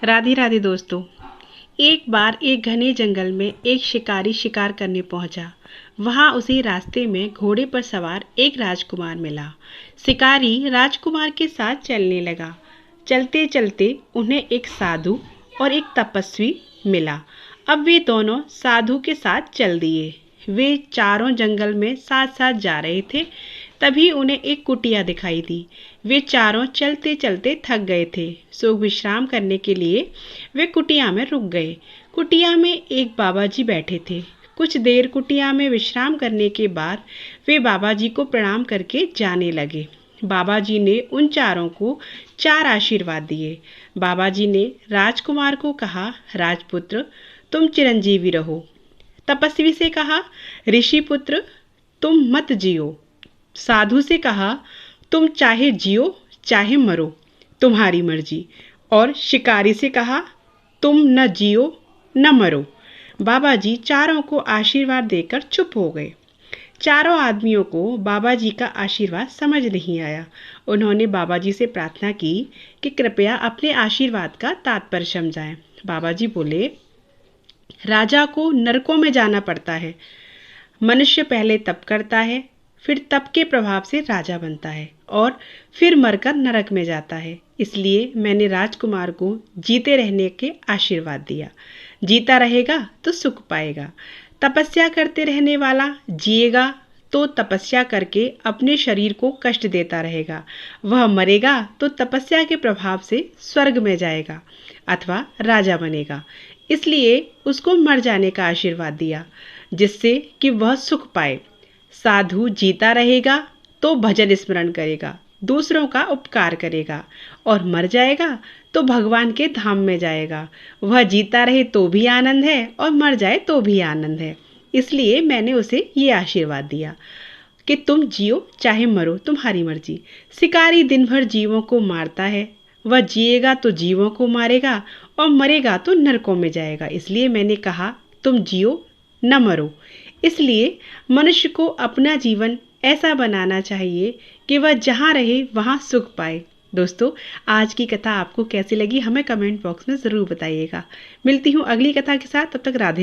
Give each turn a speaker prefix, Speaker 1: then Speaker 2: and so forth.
Speaker 1: राधे राधे दोस्तों। एक बार एक घने जंगल में एक शिकारी शिकार करने पहुंचा। वहां उसे रास्ते में घोड़े पर सवार एक राजकुमार मिला। शिकारी राजकुमार के साथ चलने लगा। चलते चलते उन्हें एक साधु और एक तपस्वी मिला। अब वे दोनों साधु के साथ चल दिए। वे चारों जंगल में साथ साथ जा रहे थे। तभी उन्हें एक कुटिया दिखाई दी। वे चारों चलते चलते थक गए थे, सो विश्राम करने के लिए वे कुटिया में रुक गए। कुटिया में एक बाबा जी बैठे थे। कुछ देर कुटिया में विश्राम करने के बाद वे बाबा जी को प्रणाम करके जाने लगे। बाबा जी ने उन चारों को 4 आशीर्वाद दिए। बाबा जी ने राजकुमार को कहा, राजपुत्र तुम चिरंजीवी रहो। तपस्वी से कहा, ऋषि पुत्र तुम मत जियो। साधु से कहा, तुम चाहे जियो चाहे मरो, तुम्हारी मर्जी। और शिकारी से कहा, तुम न जियो न मरो। बाबा जी चारों को आशीर्वाद देकर चुप हो गए। चारों आदमियों को बाबा जी का आशीर्वाद समझ नहीं आया। उन्होंने बाबा जी से प्रार्थना की कि कृपया अपने आशीर्वाद का तात्पर्य समझाएं। बाबा जी बोले, राजा को नरकों में जाना पड़ता है। मनुष्य पहले तप करता है, फिर तप के प्रभाव से राजा बनता है और फिर मरकर नरक में जाता है। इसलिए मैंने राजकुमार को जीते रहने के आशीर्वाद दिया। जीता रहेगा तो सुख पाएगा। तपस्या करते रहने वाला जिएगा तो तपस्या करके अपने शरीर को कष्ट देता रहेगा। वह मरेगा तो तपस्या के प्रभाव से स्वर्ग में जाएगा अथवा राजा बनेगा। इसलिए उसको मर जाने का आशीर्वाद दिया, जिससे कि वह सुख पाए। साधु जीता रहेगा तो भजन स्मरण करेगा, दूसरों का उपकार करेगा और मर जाएगा तो भगवान के धाम में जाएगा। वह जीता रहे तो भी आनंद है और मर जाए तो भी आनंद है। इसलिए मैंने उसे ये आशीर्वाद दिया कि तुम जियो चाहे मरो, तुम्हारी मर्जी। शिकारी दिन भर जीवों को मारता है। वह जिएगा तो जीवों को मारेगा और मरेगा तो नरकों में जाएगा। इसलिए मैंने कहा, तुम जियो न मरो। इसलिए मनुष्य को अपना जीवन ऐसा बनाना चाहिए कि वह जहाँ रहे वहाँ सुख पाए। दोस्तों, आज की कथा आपको कैसी लगी हमें कमेंट बॉक्स में ज़रूर बताइएगा। मिलती हूँ अगली कथा के साथ, तब तक राधे राधे।